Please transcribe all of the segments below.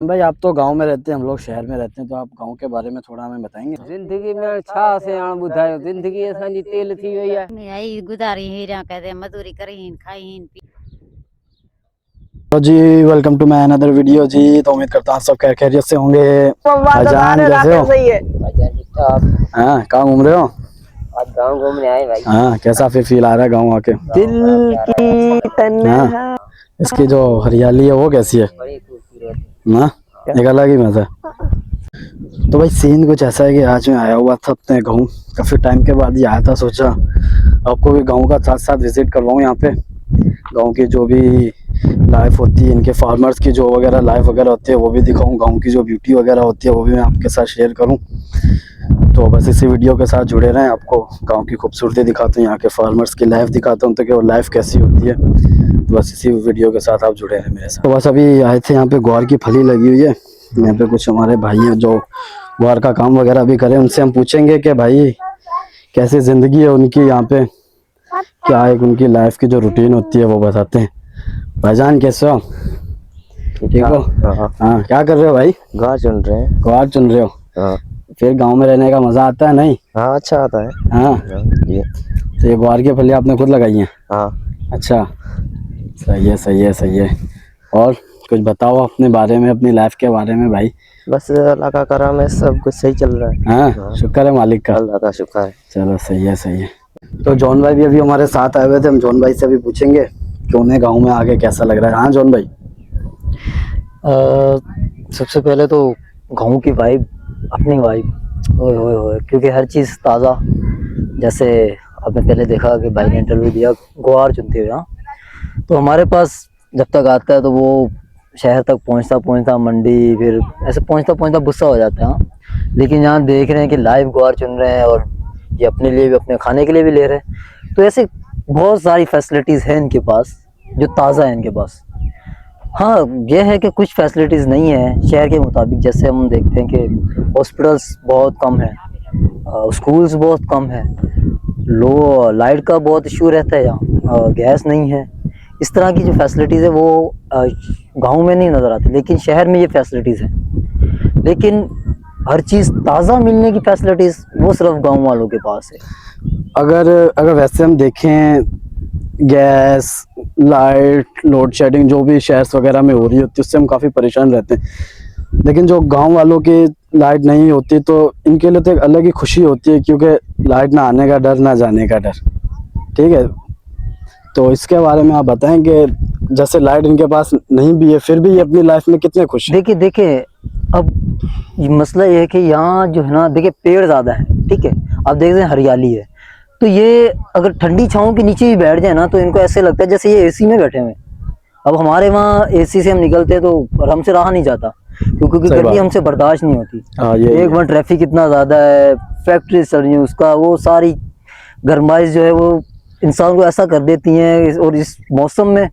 भाई आप तो गांव में रहते हैं, हम लोग शहर में रहते हैं, तो आप गांव के बारे में थोड़ा हमें बताएंगे। जिंदगी में छा से आण बुधायो जिंदगी असांजी तेल थी वई आहे। यही गुजारी हीरा कहते मजदूरी करी खाई तो जी welcome to my another video जी। तो उम्मीद करता हूँ सब खैरियत से होंगे। भाईजान कैसे हो? सही है भाईजान ठीक ठाक। हाँ, कहाँ घूम रहे हो? आज गांव घूमने आए भाई। हाँ, कैसा फिर फील आ रहा है गाँव आके? दिल की तन्हा हाँ, इसकी जो हरियाली है वो कैसी है बड़ी खूबसूरत ना? एक अलग ही मजा। तो भाई सीन कुछ ऐसा है कि आज मैं आया हुआ था अपने गाँव, काफी टाइम के बाद ही आया था। सोचा आपको भी गाँव का साथ साथ विजिट करवाऊँ। यहाँ पे गाँव की जो भी लाइफ होती है, इनके फार्मर्स की जो वगैरह लाइफ वगैरह होती है वो भी दिखाऊं, गांव की जो ब्यूटी वगैरह होती है वो भी मैं आपके साथ शेयर करूं। तो बस इसी वीडियो के साथ जुड़े रहें, आपको गांव की खूबसूरती दिखाता हूं, यहाँ के फार्मर्स की लाइफ दिखाता हूं, तो कि वो लाइफ कैसी होती है। तो बस इसी वीडियो के साथ आप जुड़े रहें मेरे साथ। तो बस अभी आए थे, यहाँ पे ग्वार की फली लगी हुई है। यहाँ पे कुछ हमारे भाई हैं जो ग्वार का काम वगैरह भी करें, उनसे हम पूछेंगे कि भाई कैसी जिंदगी है उनकी यहाँ पे, क्या एक उनकी लाइफ की जो रूटीन होती है वो बताते हैं। भाईजान कैसे हो? ठीक हो? हाँ, क्या कर रहे हो भाई? गाँव चुन रहे हैं। ग्वार चुन रहे हो? हाँ फिर गांव में रहने का मजा आता है नहीं? हाँ अच्छा आता है। हाँ, ये तो ये ग्वार की फली आपने खुद लगाई है? हाँ अच्छा, सही है सही है सही है। और कुछ बताओ अपने बारे में, अपनी लाइफ के बारे में भाई। बस अल्लाह का करम है, सब कुछ सही चल रहा है। हाँ, शुक्र है मालिक का। अल्लाह का शुक्र है। चलो सही है सही है। तो जॉन भाई भी अभी हमारे साथ आए हुए थे, हम जॉन भाई से भी पूछेंगे कि उन्हें गाँव में आके कैसा लग रहा है। हाँ जॉन भाई। सबसे पहले तो गाँव की वाइब, अपनी वाइब, ओए होए होए, क्योंकि हर चीज़ ताज़ा। जैसे आपने पहले देखा कि भाई ने इंटरव्यू दिया ग्वार चुनते हुए, हाँ, तो हमारे पास जब तक आता है तो वो शहर तक पहुंचता पहुंचता मंडी, फिर ऐसे पहुंचता पहुंचता गुस्सा हो जाता है। हाँ, लेकिन यहाँ देख रहे हैं कि लाइव ग्वार चुन रहे हैं और ये अपने लिए भी, अपने खाने के लिए भी ले रहे हैं। तो ऐसे बहुत सारी फैसिलिटीज़ हैं इनके पास जो ताज़ा है इनके पास। हाँ, यह है कि कुछ फैसिलिटीज़ नहीं है शहर के मुताबिक। जैसे हम देखते हैं कि हॉस्पिटल्स बहुत कम है, स्कूल्स बहुत कम है, लो लाइट का बहुत इशू रहता है, यहाँ गैस नहीं है। इस तरह की जो फैसिलिटीज़ है वो गांव में नहीं नज़र आती, लेकिन शहर में ये फैसिलिटीज़ हैं। लेकिन हर चीज़ ताज़ा मिलने की फैसिलिटीज़ वो सिर्फ गांव वालों के पास है। अगर वैसे हम देखें, गैस, लाइट, लोड शेडिंग जो भी शहर वगैरह में हो रही होती है उससे हम काफ़ी परेशान रहते हैं। लेकिन जो गांव वालों की लाइट नहीं होती तो इनके लिए तो एक अलग ही खुशी होती है, क्योंकि लाइट ना आने का डर, ना जाने का डर। ठीक है, तो इसके बारे में आप बताएं कि जैसे लाइट इनके पास नहीं भी है फिर भी ये अपनी लाइफ में कितने खुश हैं। देखिए अब ये मसला ये है कि यहाँ जो है ना, देखिए पेड़ ज़्यादा है, ठीक है, आप देख रहे हैं हरियाली है, तो ये अगर ठंडी छाँव के नीचे भी बैठ जाए ना तो इनको ऐसे लगता है जैसे ये एसी में बैठे हुए। अब हमारे वहाँ एसी से हम निकलते हैं तो हमसे रहा नहीं जाता, क्योंकि गर्मी हमसे बर्दाश्त नहीं होती। एक बार ट्रैफिक इतना ज़्यादा है, फैक्ट्री चल रही है, उसका वो सारी गर्माइश जो है वो इंसान को ऐसा कर देती हैं, और इस मौसम में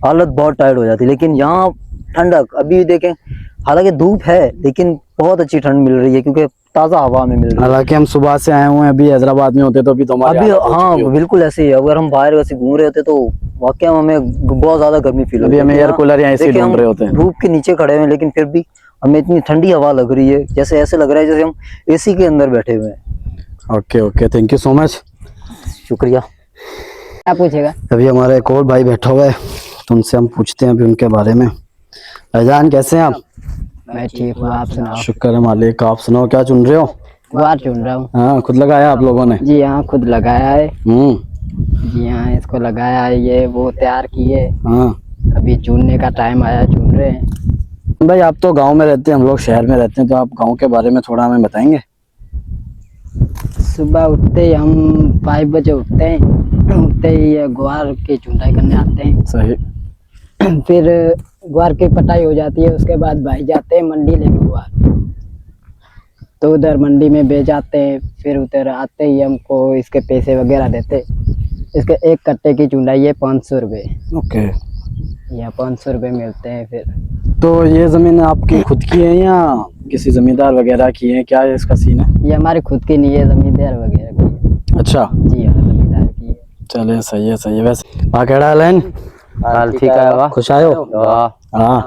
हालत बहुत टायर्ड हो जाती है। लेकिन यहाँ ठंडक अभी देखें, हालांकि धूप है लेकिन बहुत अच्छी ठंड मिल रही है, क्योंकि ताज़ा हवा में मिल रही है। हालांकि हम सुबह से आए हुए हैं, अभी हैदराबाद में होते तो अभी तो हमारे अभी हाँ बिल्कुल ऐसे ही है। अगर हम बाहर वैसे घूम रहे होते तो वाकई हमें बहुत ज्यादा गर्मी फील होती है। हमें एयर कूलर या एसी ढूंढ रहे होते हैं, धूप के नीचे खड़े हैं, लेकिन फिर भी हमें इतनी ठंडी हवा लग रही है, जैसे ऐसे लग रहा है जैसे हम एसी के अंदर बैठे हुए हैं। Okay okay, thank you so much, शुक्रिया। क्या पूछेगा? अभी हमारा एक और भाई बैठा हुआ है, तो उनसे हम पूछते हैं अभी उनके बारे में। भाईजान कैसे हैं आप? मैं ठीक हूँ, आप सुनाओ। शुक्र है मालिक, आप सुनाओ क्या चुन रहे हो? ग्वार चुन रहा हूँ। हाँ, खुद लगाया आप लोगों ने? जी हाँ, खुद लगाया है। जी हाँ, इसको लगाया है, ये वो तैयार किए। हाँ, अभी चुनने का टाइम आया, चुन रहे हैं। भाई आप तो गांव में रहते हैं, हम लोग शहर में रहते हैं, तो आप गांव के बारे में थोड़ा हमें बताएंगे। सुबह उठते ही हम 5 बजे उठते हैं, उठते ही ये ग्वार की चुनाई करने आते हैं। सही। फिर ग्वार की कटाई हो जाती है, उसके बाद भाई जाते हैं मंडी लेके ग्वार, तो उधर मंडी में बेच आते हैं। फिर उधर आते ही हमको इसके पैसे वगैरह देते। इसके एक कट्टे की चुनाई है 500 रुपये। ओके, यहाँ 500 रुपये मिलते हैं। फिर तो ये जमीन आपकी खुद की है या किसी जमींदार वगैरह की है, क्या है इसका सीन है? ये हमारी खुद की नहीं है, जमींदार वगैरह की है। अच्छा, जी हाँ, जमींदार की है। चले सही है सही है। वैसे केड़ा हाल है? हाल ठीक है, खुश आयो? वाह हाँ,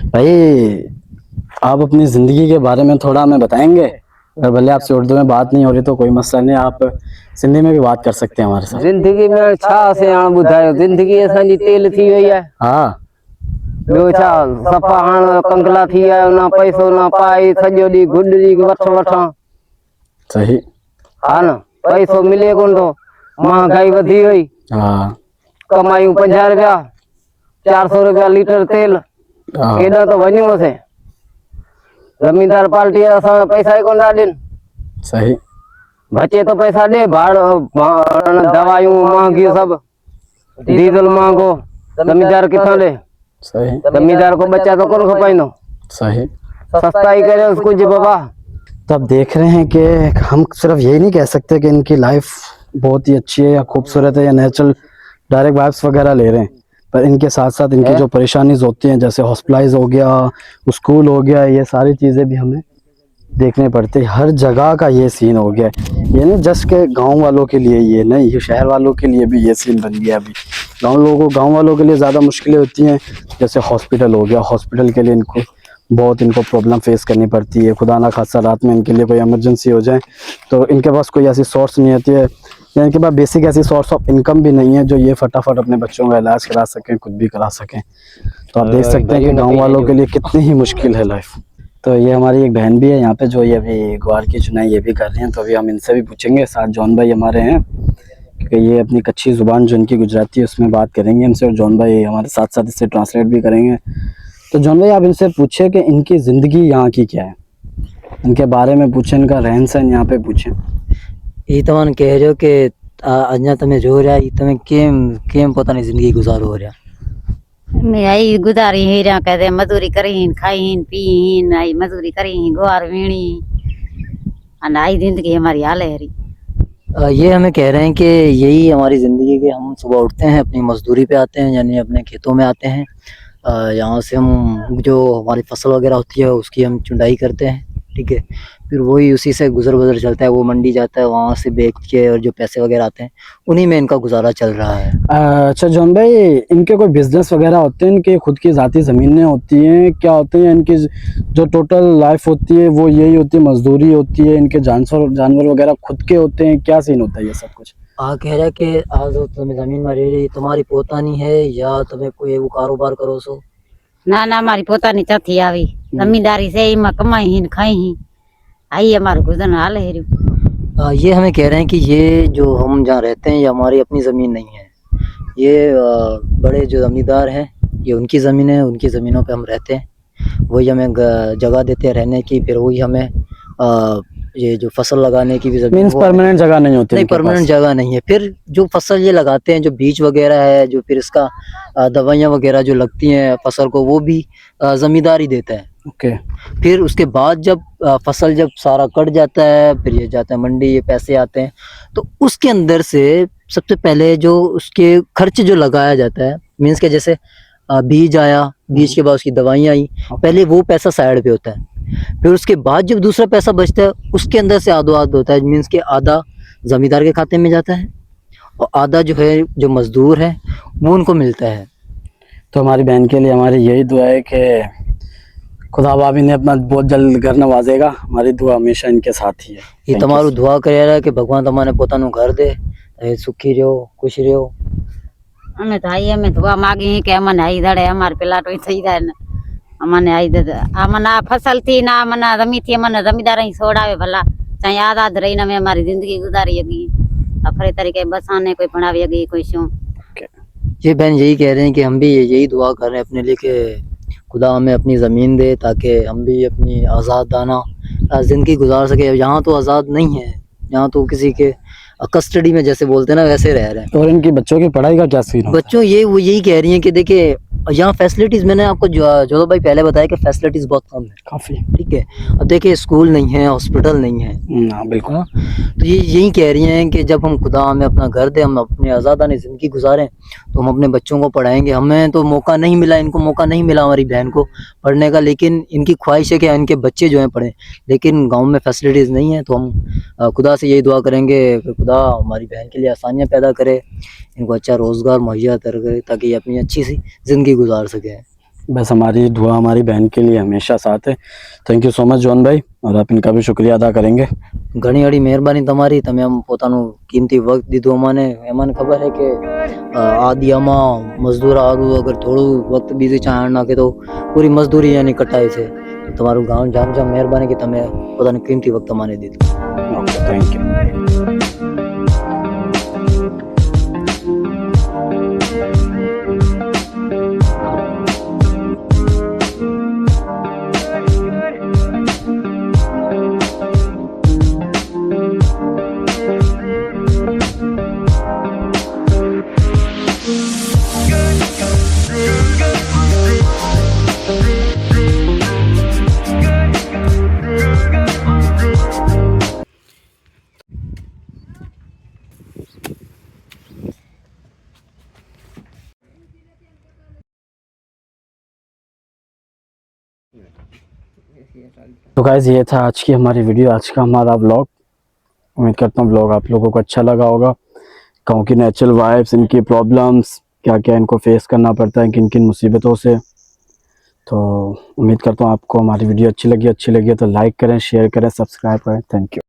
भाई आप अपनी जिंदगी के बारे में थोड़ा हमें बताएंगे? अगर भले आपसे उर्दू में बात नहीं हो रही तो कोई मसला नहीं, आप सिंधी में भी बात कर सकते हैं हमारे साथ। जिंदगी में छा से हाण ॿुधायो, जिंदगी असांजी तेल थी वई आहे। हाँ ॿियो छा, सफ़ा हाणे कंगला थी आयो, ना पैसो ना पाई, सॼो ॾींहुं गुॾड़ी वठां। सही। हा न, पैसो मिले कोन थो, महांगाई वधी वई, हाँ कमायूं 50 रुपया, 400 रुपया लीटर तेल, हाँ केॾां तो वञूं असें? ज़मींदार पार्टी असां पैसा ई कोन था ॾियनि। सही। बचे तो पैसा ॾे, दवायूं महांगियूं सब, डीजल महंगो, ज़मींदार किथां ॾे? सही। ज़मींदार को बच्चा तो कोन खपाइंदो। सही। सस्ताई करे कुछ बाबा। तो आप देख रहे हैं कि हम सिर्फ यही नहीं कह सकते कि इनकी लाइफ बहुत ही अच्छी है या खूबसूरत है या नेचुरल डायरेक्ट वाइब्स वगैरह ले रहे हैं, पर इनके साथ साथ इनकी जो परेशानीज होती हैं, जैसे हॉस्पिटलाइज हो गया, स्कूल हो गया, ये सारी चीज़ें भी हमें देखने पड़ती है। हर जगह का ये सीन हो गया है। ये नहीं जस्ट के गांव वालों के लिए ये नहीं, ये शहर वालों के लिए भी ये सीन बन गया। अभी गांव वालों के लिए ज़्यादा मुश्किलें होती हैं, जैसे हॉस्पिटल हो गया, हॉस्पिटल के लिए इनको प्रॉब्लम फेस करनी पड़ती है। खुदा ना खासा रात में इनके लिए कोई इमरजेंसी हो जाए तो इनके पास कोई ऐसी सोर्स नहीं होती है, या इनके पास बेसिक ऐसी सोर्स ऑफ इनकम भी नहीं है जो ये फटाफट अपने बच्चों का इलाज करा सकें, खुद भी करा सकें। तो आप देख सकते हैं कि गांव वालों के लिए कितनी ही मुश्किल है लाइफ। तो ये हमारी एक बहन भी है यहाँ पे जो ये अभी ग्वार की चुनाई ये भी कर रही हैं, तो अभी हम इनसे भी पूछेंगे। साथ जॉन भाई हमारे हैं कि ये अपनी कच्ची ज़ुबान जो इनकी गुजराती है उसमें बात करेंगे हमसे, और जॉन भाई हमारे साथ साथ इससे ट्रांसलेट भी करेंगे। तो जॉन भाई आप इनसे पूछे कि इनकी ज़िंदगी यहाँ की क्या है, इनके बारे में पूछें, इनका रहन सहन यहाँ पे पूछें। ये तमन कह रहे हो कि अञा तमे जो रहा तमे केम पोतानी जिंदगी गुजारो रहा? मैं आई गुजारी ही रहा, कहते मजदूरी करी खाई पी, आई मजदूरी करी गुआर वीणी, आई जिंदगी हमारी हाल है। ये हमें कह रहे हैं कि यही हमारी ज़िंदगी के, हम सुबह उठते हैं, अपनी मजदूरी पे आते हैं, यानी अपने खेतों में आते हैं, यहाँ से हम जो हमारी फसल वगैरह होती है उसकी हम चुनाई करते हैं, ठीक है। फिर वही उसी से गुजर बसर चलता है, वो मंडी जाता है, वहाँ से बेच के और जो पैसे वगैरह आते हैं उन्हीं में इनका गुजारा चल रहा है। अच्छा जॉन भाई, इनके कोई बिजनेस वगैरह होते हैं, इनके खुद की ज़ाती ज़मीनें होती हैं, क्या होते हैं इनकी जो टोटल लाइफ होती है वो यही होती है, मजदूरी होती है, इनके जानवर वगैरह खुद के होते हैं, क्या सीन होता है ये सब कुछ? कह रहा है कि आज तुम्हें जमीन में रह रही तुम्हारी पोतानी है या तुम्हें कोई वो कारोबार करो सो? ना हमारी पोतानी चथी आवी, जमींदारी से ही कमाई खाई, आई हमारा गुजर हाल है। ये हमें कह रहे हैं कि ये जो हम जहाँ रहते हैं ये हमारी अपनी ज़मीन नहीं है, ये बड़े जो ज़मींदार हैं ये उनकी ज़मीन है, उनकी ज़मीनों पे हम रहते हैं, वही हमें जगह देते हैं रहने की, फिर वही हमें ये जो फसल लगाने की भी ज़मीन, परमानेंट जगह नहीं होती? नहीं, परमानेंट जगह नहीं है। फिर जो फसल ये लगाते हैं, जो बीज वगैरह है, जो फिर इसका दवाइयाँ वगैरह जो लगती हैं फसल को, वो भी ज़मींदार ही देता है। ओके। फिर उसके बाद जब फसल जब सारा कट जाता है, फिर ये जाता है मंडी, ये पैसे आते हैं, तो उसके अंदर से सबसे पहले जो उसके खर्च जो लगाया जाता है, मीन्स के जैसे बीज आया, बीज के बाद उसकी दवाइयाँ आई, पहले वो पैसा साइड पे होता है। फिर उसके बाद जब दूसरा पैसा बचता है उसके अंदर से आधो आध होता है, मीन्स के आधा जमींदार के खाते में जाता है और आधा जो है जो मजदूर है वो उनको मिलता है। तो हमारी बहन के लिए हमारी यही दुआ है कि खुदा बाबी ने अपना बहुत जल्द घर नवाजेगा, हमारी दुआ हमेशा इनके साथ ही है। ये तुम्हारू दुआ करे रहा है कि भगवान तुम्हारे पोतानु घर दे, सुखी रहो, खुश रहो। हमें तो आई, हमें दुआ मांगी कि अमन आई दड़े हमारे प्लाट सही रहे न, अमन आई दे अमन आ फसल थी ना, अमन जमी थी, अमन जमींदार ही सोड़ावे भला, चाहे आजाद रही ना, में हमारी जिंदगी गुजारी अगी अफरे तरीके बसाने कोई पढ़ावी अगी कोई शो। ये बहन यही कह रहे हैं कि हम भी यही दुआ कर रहे हैं अपने लिए कि खुदा हमें अपनी ज़मीन दे ताकि हम भी अपनी आज़ादाना ज़िंदगी गुजार सके। यहाँ तो आज़ाद नहीं है, यहाँ तो किसी के कस्टडी में जैसे बोलते हैं ना वैसे रह रहे हैं। और इनकी बच्चों की पढ़ाई का क्या सीन होता है? बच्चों वो यही कह रही हैं कि देखिए यहाँ फैसिलिटीज़, मैंने आपको जो भाई पहले बताया कि फैसिलिटीज़ बहुत कम है काफ़ी, ठीक है। अब देखिए स्कूल नहीं है, हॉस्पिटल नहीं है, हाँ बिल्कुल। तो ये यही कह रही हैं कि जब हम खुदा हमें अपना घर दे, हम अपनी आज़ादानी ज़िंदगी गुजारें तो हम अपने बच्चों को पढ़ाएंगे। हमें तो मौका नहीं मिला, इनको मौका नहीं मिला हमारी बहन को पढ़ने का, लेकिन इनकी ख्वाहिश है कि इनके बच्चे जो हैं पढ़ें, लेकिन गाँव में फैसिलिटीज़ नहीं है। तो हम खुदा से यही दुआ करेंगे कि खुदा हमारी बहन के लिए आसानियाँ पैदा करे, इनको अच्छा रोज़गार मुहैया करे ताकि ये अपनी अच्छी सी ज़िंदगी गुजार सके। बस हमारी दुआ हमारी बहन के लिए हमेशा साथ है। Thank you so much John भाई, और आप इनका भी शुक्रिया अदा करेंगे। घणी घणी मेहरबानी તમારી, તમે આમ પોતાનું કિંમતી વખત દીધું અમને। એમને ખબર છે કે આદિયામાં મજદૂર આરું અગર થોડું વખત બીજું ચાણ નાખે તો પૂરી મજદૂરી એની કટાય છે। તો તમારું ગામ જામ જામ મહેરબાની કે તમે પોતાનું કિંમતી વખત અમને દીધું। Okay thank you. तो गाइस ये था आज की हमारी वीडियो, आज का हमारा व्लॉग। उम्मीद करता हूँ व्लॉग आप लोगों को अच्छा लगा होगा। गाँव की नेचुरल वाइब्स, इनकी प्रॉब्लम्स, क्या क्या इनको फेस करना पड़ता है, किन किन मुसीबतों से। तो उम्मीद करता हूँ आपको हमारी वीडियो अच्छी लगी है तो लाइक करें, शेयर करें, सब्सक्राइब करें। Thank you.